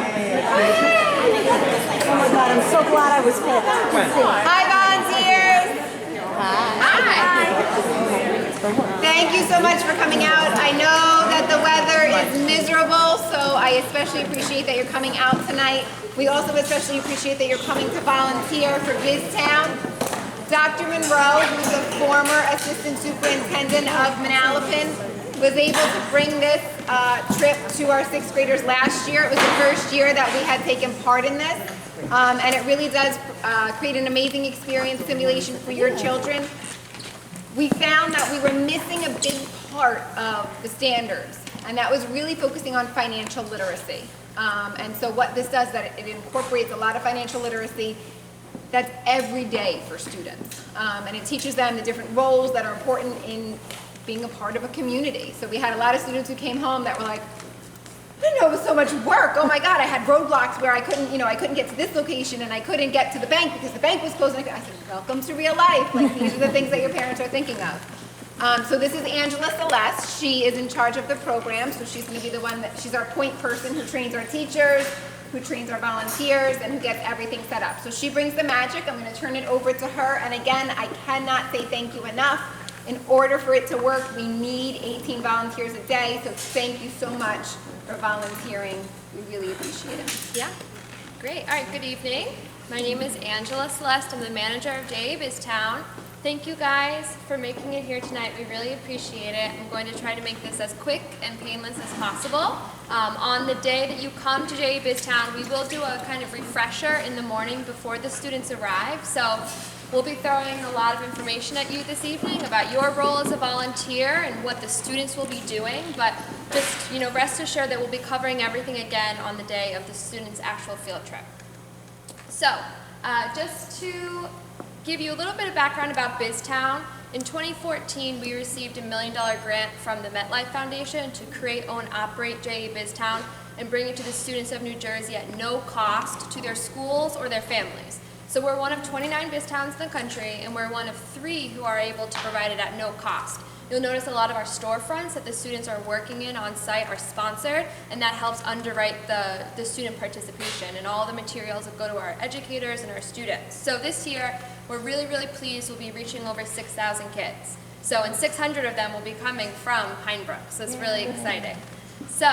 Oh my God, I'm so glad I was picked. Hi, volunteers. Hi. Thank you so much for coming out. I know that the weather is miserable, so I especially appreciate that you're coming out tonight. We also especially appreciate that you're coming to volunteer for Biztown. Dr. Monroe, who's the former assistant superintendent of Manalapan, was able to bring this trip to our sixth graders last year. It was the first year that we had taken part in this. And it really does create an amazing experience simulation for your children. We found that we were missing a big part of the standards, and that was really focusing on financial literacy. And so what this does, that it incorporates a lot of financial literacy that's every day for students. And it teaches them the different roles that are important in being a part of a community. So we had a lot of students who came home that were like, I didn't know it was so much work. Oh my God, I had roadblocks where I couldn't get to this location and I couldn't get to the bank because the bank was closed. I said, welcome to real life. Like, these are the things that your parents are thinking of. So this is Angela Celeste. She is in charge of the program. So she's gonna be the one she's our point person who trains our teachers, who trains our volunteers, and who gets everything set up. So she brings the magic. I'm gonna turn it over to her. And again, I cannot say thank you enough. In order for it to work, we need 18 volunteers a day. So thank you so much for volunteering. We really appreciate it. Yeah, great. All right, good evening. My name is Angela Celeste. I'm the manager of Biztown. Thank you guys for making it here tonight. We really appreciate it. I'm going to try to make this as quick and painless as possible. On the day that you come to Biztown, we will do a kind of refresher in the morning before the students arrive. So we'll be throwing a lot of information at you this evening about your role as a volunteer and what the students will be doing, but just, rest assured that we'll be covering everything again on the day of the students' actual field trip. So, just to give you a little bit of background about Biztown, in 2014 we received a $1 million grant from the MetLife Foundation to create, own, operate Biztown and bring it to the students of New Jersey at no cost to their schools or their families. So we're one of 29 Biztowns in the country, and we're one of 3 who are able to provide it at no cost. You'll notice a lot of our storefronts that the students are working in on site are sponsored, and that helps underwrite the student participation and all the materials that go to our educators and our students. So this year, we're really, really pleased we'll be reaching over 6,000 kids. So, and 600 of them will be coming from Pine Brook, so it's really exciting. So,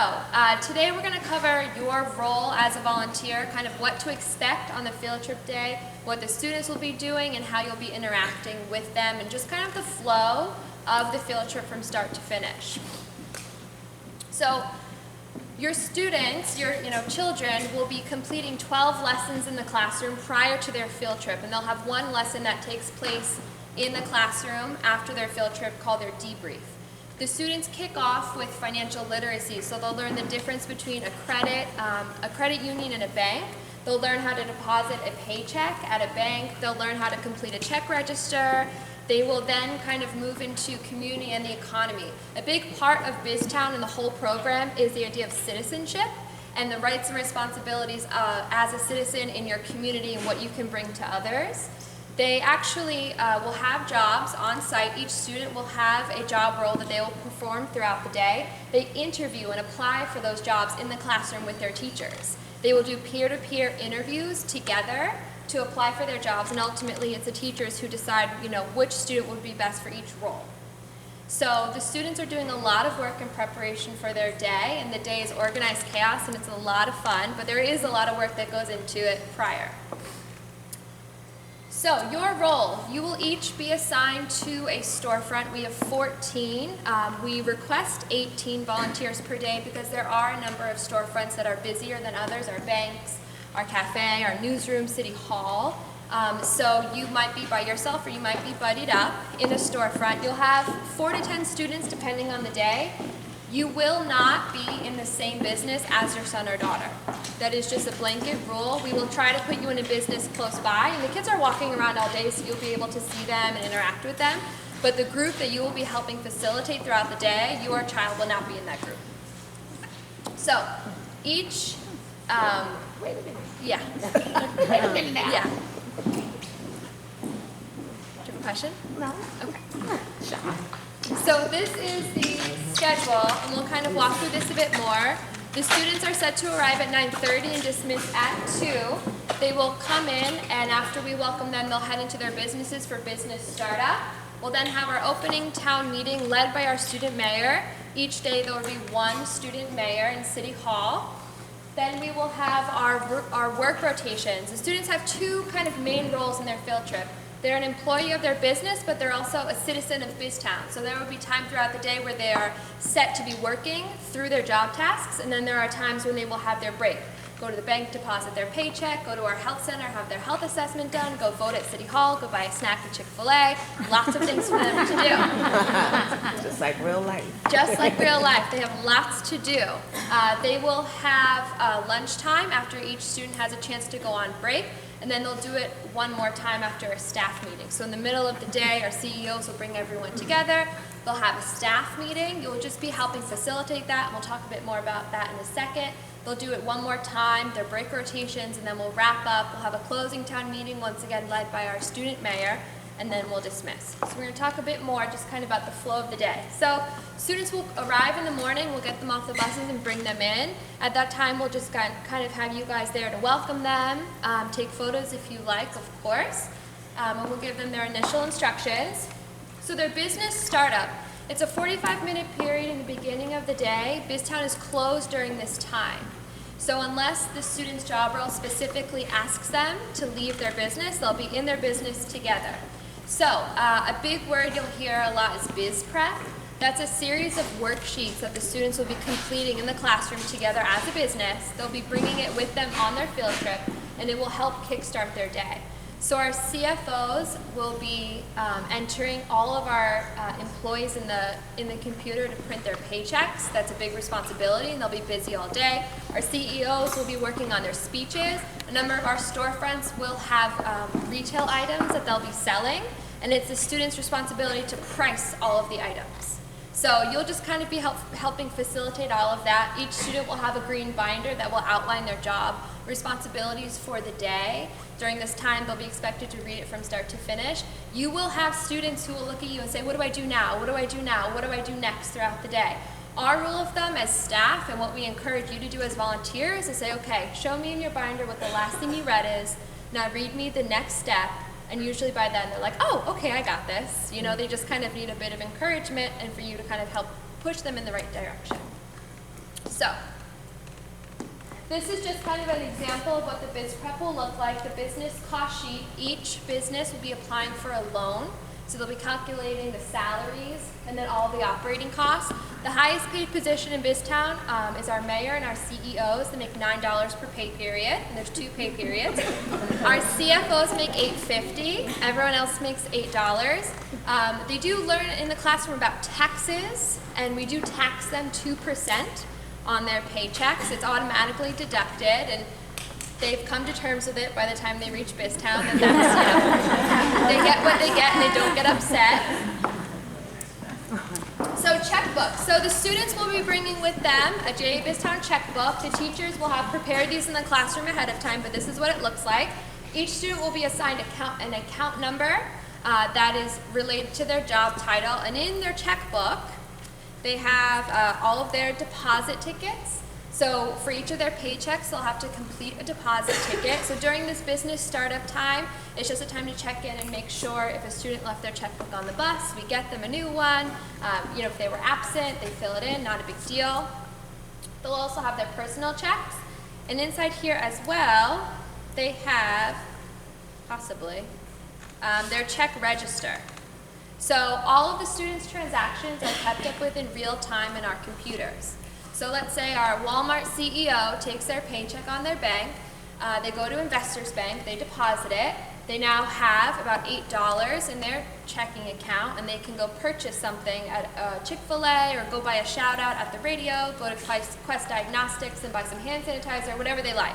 today we're going to cover your role as a volunteer, kind of what to expect on the field trip day, what the students will be doing, and how you'll be interacting with them, and just kind of the flow of the field trip from start to finish. So, your students, your children, will be completing 12 lessons in the classroom prior to their field trip, and they'll have one lesson that takes place in the classroom after their field trip called their debrief. The students kick off with financial literacy, so they'll learn the difference between a credit union and a bank. They'll learn how to deposit a paycheck at a bank. They'll learn how to complete a check register. They will then kind of move into community and the economy. A big part of Biztown and the whole program is the idea of citizenship and the rights and responsibilities as a citizen in your community and what you can bring to others. They actually will have jobs on site. Each student will have a job role that they will perform throughout the day. They interview and apply for those jobs in the classroom with their teachers. They will do peer-to-peer interviews together to apply for their jobs, and ultimately it's the teachers who decide, which student would be best for each role. So the students are doing a lot of work in preparation for their day, and the day is organized chaos, and it's a lot of fun, but there is a lot of work that goes into it prior. So your role, you will each be assigned to a storefront. We have 14. We request 18 volunteers per day because there are a number of storefronts that are busier than others, our banks, our cafe, our newsroom, city hall. So you might be by yourself or you might be buddied up in a storefront. You'll have 4 to 10 students depending on the day. You will not be in the same business as your son or daughter. That is just a blanket rule. We will try to put you in a business close by, and the kids are walking around all day, so you'll be able to see them and interact with them. But the group that you will be helping facilitate throughout the day, your child will not be in that group. So, each, Wait a minute. yeah. Wait a minute now. Yeah. Do you have a question? No. Okay. So this is the schedule, and we'll kind of walk through this a bit more. The students are set to arrive at 9:30 and dismiss at 2. They will come in, and after we welcome them, they'll head into their businesses for business startup. We'll then have our opening town meeting led by our student mayor. Each day there will be one student mayor in City Hall. Then we will have our work rotations. The students have two kind of main roles in their field trip. They're an employee of their business, but they're also a citizen of Biztown. So there will be time throughout the day where they are set to be working through their job tasks, and then there are times when they will have their break. Go to the bank, deposit their paycheck, go to our health center, have their health assessment done, go vote at City Hall, go buy a snack at Chick-fil-A. Lots of things for them to do. Just like real life. Just like real life. They have lots to do. They will have lunchtime after each student has a chance to go on break, and then they'll do it one more time after a staff meeting. So in the middle of the day, our CEOs will bring everyone together. They'll have a staff meeting. You'll just be helping facilitate that, and we'll talk a bit more about that in a second. They'll do it one more time, their break rotations, and then we'll wrap up. We'll have a closing town meeting, once again led by our student mayor, and then we'll dismiss. So we're going to talk a bit more just kind of about the flow of the day. So students will arrive in the morning, we'll get them off the buses and bring them in. At that time, we'll just kind of have you guys there to welcome them, take photos if you like, of course, and we'll give them their initial instructions. So their business startup, it's a 45-minute period in the beginning of the day. Biztown is closed during this time. So unless the student's job role specifically asks them to leave their business, they'll be in their business together. So a big word you'll hear a lot is biz prep. That's a series of worksheets that the students will be completing in the classroom together as a business. They'll be bringing it with them on their field trip, and it will help kickstart their day. So our CFOs will be entering all of our employees in the computer to print their paychecks. That's a big responsibility, and they'll be busy all day. Our CEOs will be working on their speeches. A number of our storefronts will have retail items that they'll be selling, and it's the students' responsibility to price all of the items. So you'll just kind of be helping facilitate all of that. Each student will have a green binder that will outline their job responsibilities for the day. During this time, they'll be expected to read it from start to finish. You will have students who will look at you and say, what do I do now? What do I do now? What do I do next throughout the day? Our rule of thumb as staff, and what we encourage you to do as volunteers, is say, okay, show me in your binder what the last thing you read is. Now read me the next step. And usually by then they're like, oh, okay, I got this. You know, they just kind of need a bit of encouragement and for you to kind of help push them in the right direction. So this is just kind of an example of what the biz prep will look like. The business cost sheet, each business will be applying for a loan. So they'll be calculating the salaries and then all the operating costs. The highest paid position in Biztown is our mayor and our CEOs. They make $9 per pay period, and there's 2 pay periods. Our CFOs make $8.50. Everyone else makes $8. They do learn in the classroom about taxes, and we do tax them 2% on their paychecks. It's automatically deducted, and they've come to terms with it by the time they reach Biztown. And that's, they get what they get, and they don't get upset. So checkbook. So the students will be bringing with them a JA Biztown checkbook. The teachers will have prepared these in the classroom ahead of time, but this is what it looks like. Each student will be assigned an account number that is related to their job title, and in their checkbook, they have all of their deposit tickets. So for each of their paychecks, they'll have to complete a deposit ticket. So during this business startup time, it's just a time to check in and make sure if a student left their checkbook on the bus, we get them a new one. You know, if they were absent, they fill it in, not a big deal. They'll also have their personal checks. And inside here as well, they have, possibly, their check register. So all of the students' transactions are kept up with in real time in our computers. So let's say our Walmart CEO takes their paycheck on their bank, they go to Investors Bank, they deposit it, they now have about $8 in their checking account, and they can go purchase something at Chick-fil-A or go buy a shout out at the radio, go to Quest Diagnostics and buy some hand sanitizer, whatever they like.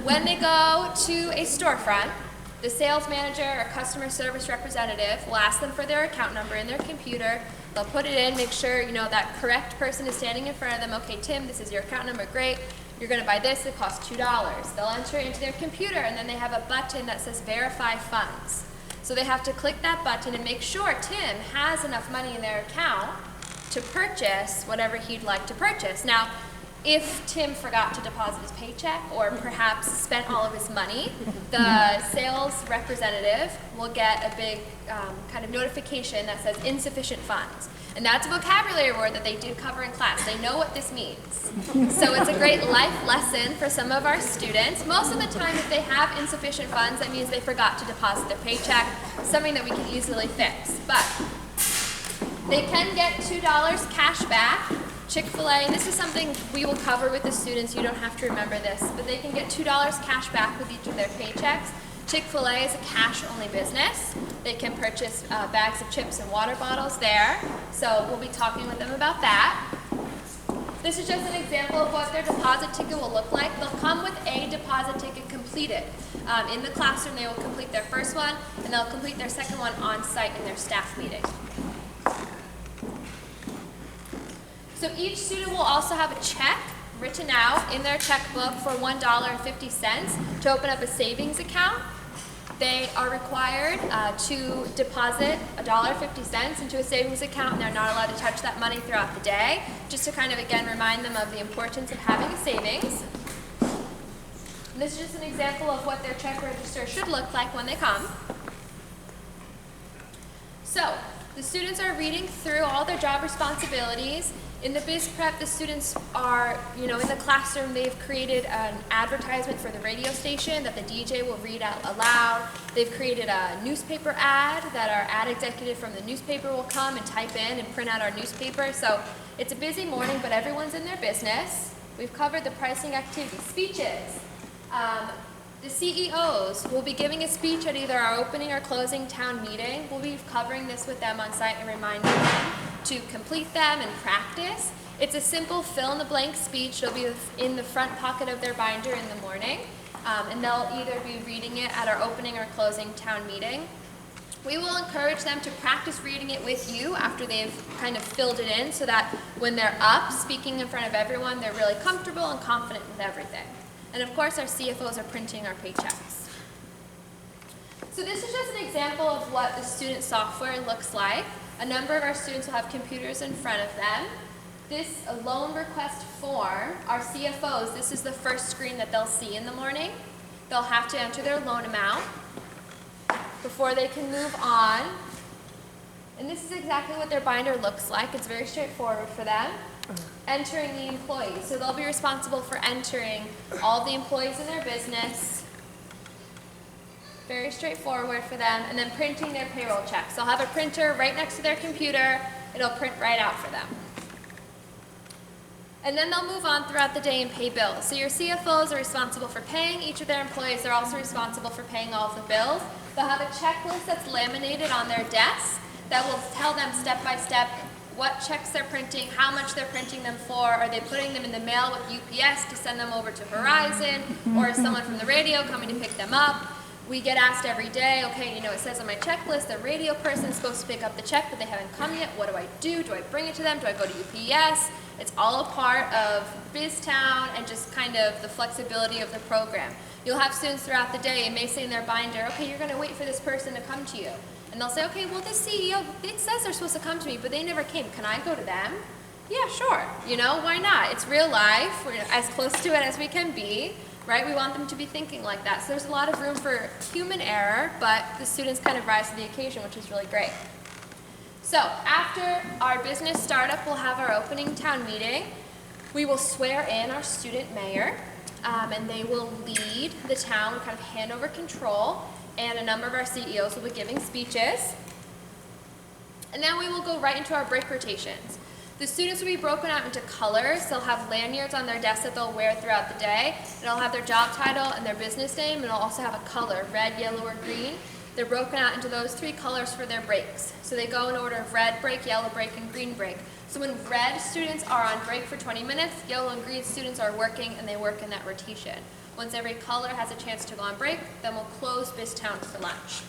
When they go to a storefront, the sales manager or customer service representative will ask them for their account number in their computer. They'll put it in, make sure that correct person is standing in front of them. Okay, Tim, this is your account number, great. You're gonna buy this, it costs $2. They'll enter it into their computer, and then they have a button that says verify funds. So they have to click that button and make sure Tim has enough money in their account to purchase whatever he'd like to purchase. Now, If Tim forgot to deposit his paycheck or perhaps spent all of his money, the sales representative will get a big kind of notification that says insufficient funds. And that's a vocabulary word that they do cover in class. They know what this means. So it's a great life lesson for some of our students. Most of the time, if they have insufficient funds, that means they forgot to deposit their paycheck, something that we can easily fix. But they can get $2 cash back. Chick-fil-A, and this is something we will cover with the students, you don't have to remember this, but they can get $2 cash back with each of their paychecks. Chick-fil-A is a cash-only business. They can purchase bags of chips and water bottles there, so we'll be talking with them about that. This is just an example of what their deposit ticket will look like. They'll come with a deposit ticket completed. In the classroom, they will complete their first one, and they'll complete their second one on site in their staff meeting. So each student will also have a check written out in their checkbook for $1.50 to open up a savings account. They are required to deposit $1.50 into a savings account, and they're not allowed to touch that money throughout the day, just to kind of, again, remind them of the importance of having a savings. And this is just an example of what their check register should look like when they come. So, the students are reading through all their job responsibilities. In the biz prep, the students are, in the classroom, they've created an advertisement for the radio station that the DJ will read out aloud. They've created a newspaper ad that our ad executive from the newspaper will come and type in and print out our newspaper. So it's a busy morning, but everyone's in their business. We've covered the pricing activity, speeches. The CEOs will be giving a speech at either our opening or closing town meeting. We'll be covering this with them on site and reminding them to complete them and practice. It's a simple fill-in-the-blank speech. It'll be in the front pocket of their binder in the morning, and they'll either be reading it at our opening or closing town meeting. We will encourage them to practice reading it with you after they've kind of filled it in so that when they're up speaking in front of everyone, they're really comfortable and confident with everything. And of course, our CFOs are printing our paychecks. So this is just an example of what the student software looks like. A number of our students will have computers in front of them. This loan request form, our CFOs, this is the first screen that they'll see in the morning. They'll have to enter their loan amount before they can move on. And this is exactly what their binder looks like. It's very straightforward for them. Entering the employees. So they'll be responsible for entering all the employees in their business. Very straightforward for them. And then printing their payroll checks. They'll have a printer right next to their computer. It'll print right out for them. And then they'll move on throughout the day and pay bills. So your CFOs are responsible for paying each of their employees. They're also responsible for paying all of the bills. They'll have a checklist that's laminated on their desk that will tell them step by step what checks they're printing, how much they're printing them for. Are they putting them in the mail with UPS to send them over to Verizon? Or is someone from the radio coming to pick them up? We get asked every day, okay, it says on my checklist the radio person is supposed to pick up the check, but they haven't come yet. What do I do? Do I bring it to them? Do I go to UPS? It's all a part of Biztown and just kind of the flexibility of the program. You'll have students throughout the day, it may say in their binder, okay, you're going to wait for this person to come to you. And they'll say, okay, well, this CEO, it says they're supposed to come to me, but they never came. Can I go to them? Yeah, sure. Why not? It's real life. We're as close to it as we can be, right? We want them to be thinking like that. So there's a lot of room for human error, but the students kind of rise to the occasion, which is really great. So after our business startup, we'll have our opening town meeting. We will swear in our student mayor, and they will lead the town, kind of hand over control. And a number of our CEOs will be giving speeches. And then we will go right into our break rotations. The students will be broken out into colors. They'll have lanyards on their desks that they'll wear throughout the day. It'll have their job title and their business name, and it'll also have a color, red, yellow, or green. They're broken out into those 3 colors for their breaks. So they go in order of red break, yellow break, and green break. So when red students are on break for 20 minutes, yellow and green students are working, and they work in that rotation. Once every color has a chance to go on break, then we'll close Biztown for lunch.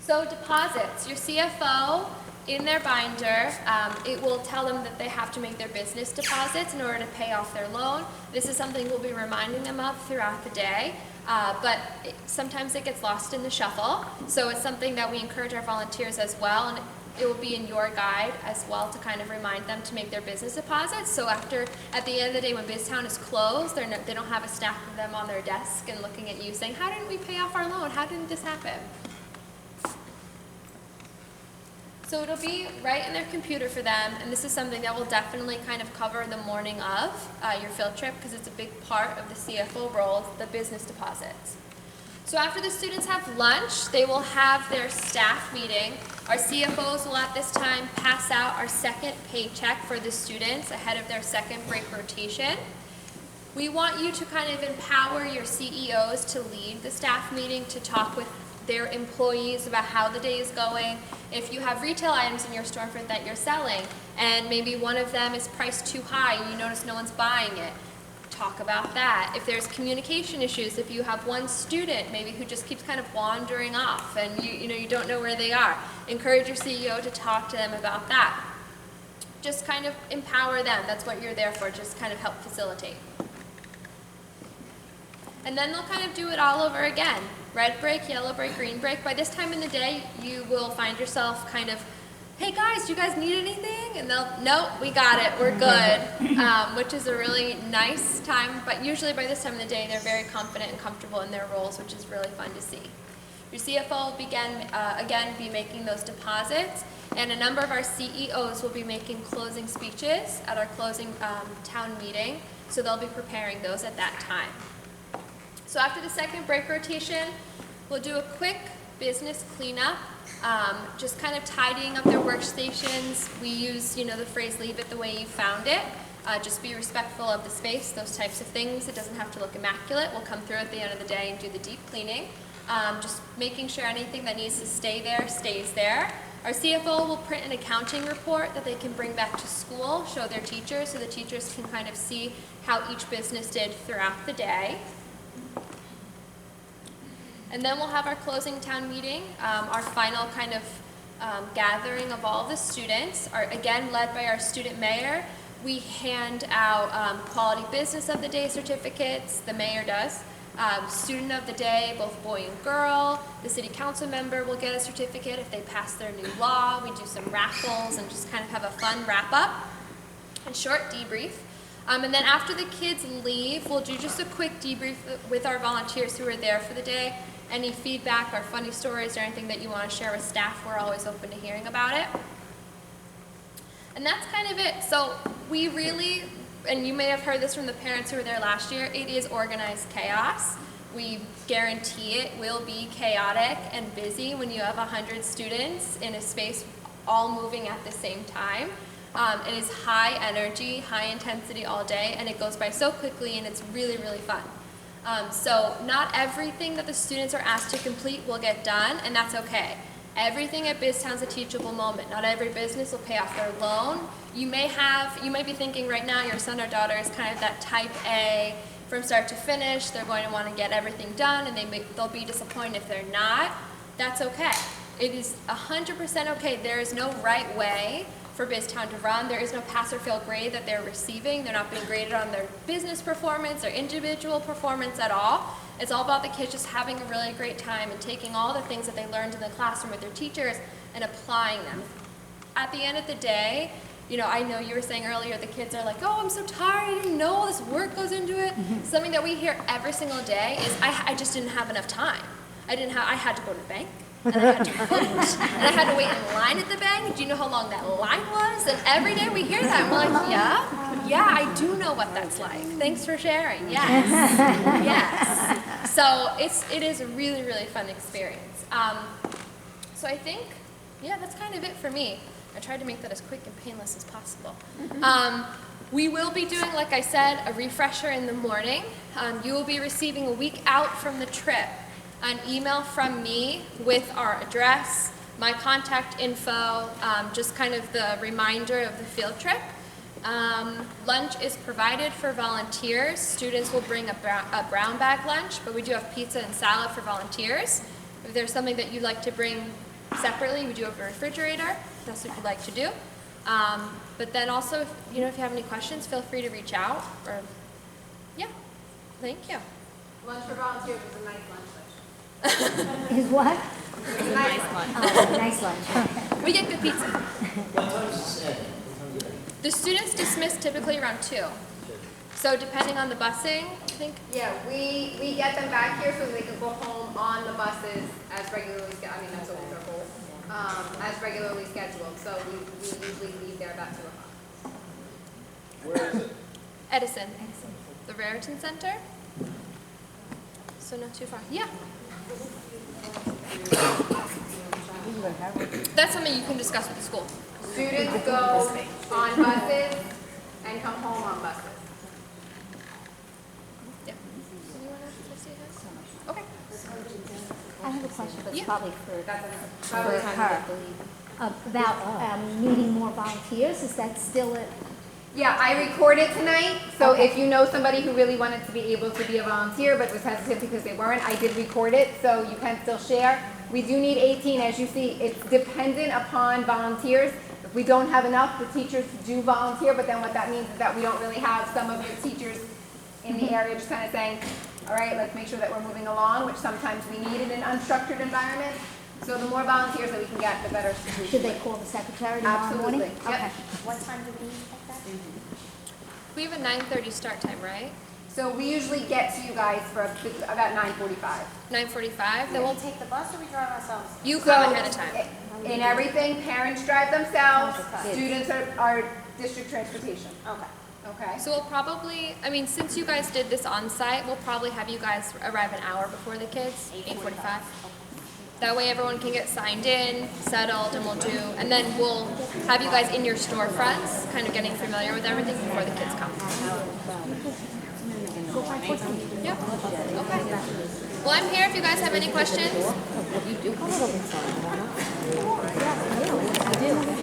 So deposits, your CFO in their binder, it will tell them that they have to make their business deposits in order to pay off their loan. This is something we'll be reminding them of throughout the day, but sometimes it gets lost in the shuffle. So it's something that we encourage our volunteers as well. And it will be in your guide as well to kind of remind them to make their business deposits. So at the end of the day, when Biztown is closed, they don't have a stack of them on their desk and looking at you saying, how didn't we pay off our loan? How didn't this happen? So it'll be right in their computer for them, and this is something that we'll definitely kind of cover the morning of your field trip because it's a big part of the CFO role, the business deposits. So after the students have lunch, they will have their staff meeting. Our CFOs will at this time pass out our second paycheck for the students ahead of their second break rotation. We want you to kind of empower your CEOs to lead the staff meeting, to talk with their employees about how the day is going. If you have retail items in your storefront that you're selling and maybe one of them is priced too high and you notice no one's buying it, talk about that. If there's communication issues, if you have one student maybe who just keeps kind of wandering off and you don't know where they are, encourage your CEO to talk to them about that. Just kind of empower them. That's what you're there for, just kind of help facilitate. And then they'll kind of do it all over again. Red break, yellow break, green break. By this time in the day, you will find yourself kind of, hey guys, do you guys need anything? And they'll, nope, we got it, we're good, which is a really nice time. But usually by this time of the day, they're very confident and comfortable in their roles, which is really fun to see. Your CFO will again be making those deposits, and a number of our CEOs will be making closing speeches at our closing town meeting, so they'll be preparing those at that time. So after the second break rotation, we'll do a quick business cleanup, just kind of tidying up their workstations. We use, the phrase, leave it the way you found it. Just be respectful of the space, those types of things. It doesn't have to look immaculate. We'll come through at the end of the day and do the deep cleaning. Just making sure anything that needs to stay there stays there. Our CFO will print an accounting report that they can bring back to school, show their teachers, so the teachers can kind of see how each business did throughout the day. And then we'll have our closing town meeting, our final kind of gathering of all the students, again led by our student mayor. We hand out quality business of the day certificates, the mayor does. Student of the day, both boy and girl. The city council member will get a certificate if they pass their new law. We do some raffles and just kind of have a fun wrap up and short debrief. And then after the kids leave, we'll do just a quick debrief with our volunteers who are there for the day. Any feedback or funny stories or anything that you want to share with staff, we're always open to hearing about it. And that's kind of it. So we really, and you may have heard this from the parents who were there last year, it is organized chaos. We guarantee it will be chaotic and busy when you have 100 students in a space all moving at the same time. It is high energy, high intensity all day, and it goes by so quickly, and it's really, really fun. So not everything that the students are asked to complete will get done, and that's okay. Everything at Biztown's a teachable moment. Not every business will pay off their loan. You might be thinking right now your son or daughter is kind of that type A from start to finish. They're going to want to get everything done, and they'll be disappointed if they're not. That's okay. It is 100% okay. There is no right way for Biztown to run. There is no pass or fail grade that they're receiving. They're not being graded on their business performance, their individual performance at all. It's all about the kids just having a really great time and taking all the things that they learned in the classroom with their teachers and applying them. At the end of the day, I know you were saying earlier the kids are like, oh, I'm so tired, I didn't know all this work goes into it. Something that we hear every single day is, I just didn't have enough time. I had to go to the bank. And I had to vote, and I had to wait in line at the bank. Do you know how long that line was? And every day we hear that, and we're like, yeah, I do know what that's like. Thanks for sharing. Yes, yes. So it is a really, really fun experience. So I think, that's kind of it for me. I tried to make that as quick and painless as possible. We will be doing, like I said, a refresher in the morning. You will be receiving a week out from the trip an email from me with our address, my contact info, just kind of the reminder of the field trip. Lunch is provided for volunteers. Students will bring a brown bag lunch, but we do have pizza and salad for volunteers. If there's something that you'd like to bring separately, we do have a refrigerator, if that's what you'd like to do. But then also, if you have any questions, feel free to reach out. Thank you. Lunch for volunteers is a nice lunch. Is what? It's a nice lunch. Oh, nice lunch. We get good pizza. The students dismiss typically around 2. So depending on the busing, I think. Yeah, we get them back here so they can go home on the buses as regularly scheduled. I mean, that's always our goal. As regularly scheduled. So we usually leave there about 2 o'clock. Where is it? Edison. The Raritan Center. So not too far. Yeah. That's something you can discuss with the school. Students go on buses and come home on buses. Yeah. Anyone else to say this? Okay. I have a question, but it's Yeah. probably for Probably her. About needing more volunteers. Is that still it? Yeah, I recorded tonight, so if you know somebody who really wanted to be able to be a volunteer but was hesitant because they weren't, I did record it, so you can still share. We do need 18, as you see, it's dependent upon volunteers. If we don't have enough, the teachers do volunteer, but then what that means is that we don't really have some of your teachers in the area just kind of saying, all right, let's make sure that we're moving along, which sometimes we need in an unstructured environment. So the more volunteers that we can get, the better. Should they call the secretary tomorrow morning? Absolutely. Yep. Okay. What time do we expect that? We have a 9:30 start time, right? So we usually get to you guys for about 9:45. 9:45. Then Then we'll we'll take the bus or we drive ourselves? you come ahead of time. In everything, parents drive themselves, students are district transportation. Okay. Okay? So we'll probably, I mean, since you guys did this on site, we'll probably have you guys arrive an hour before the kids, 8:45. That way everyone can get signed in, settled, and and then we'll have you guys in your storefronts, kind of getting familiar with everything before the kids come. Yep. Okay. Well, I'm here if you guys have any questions.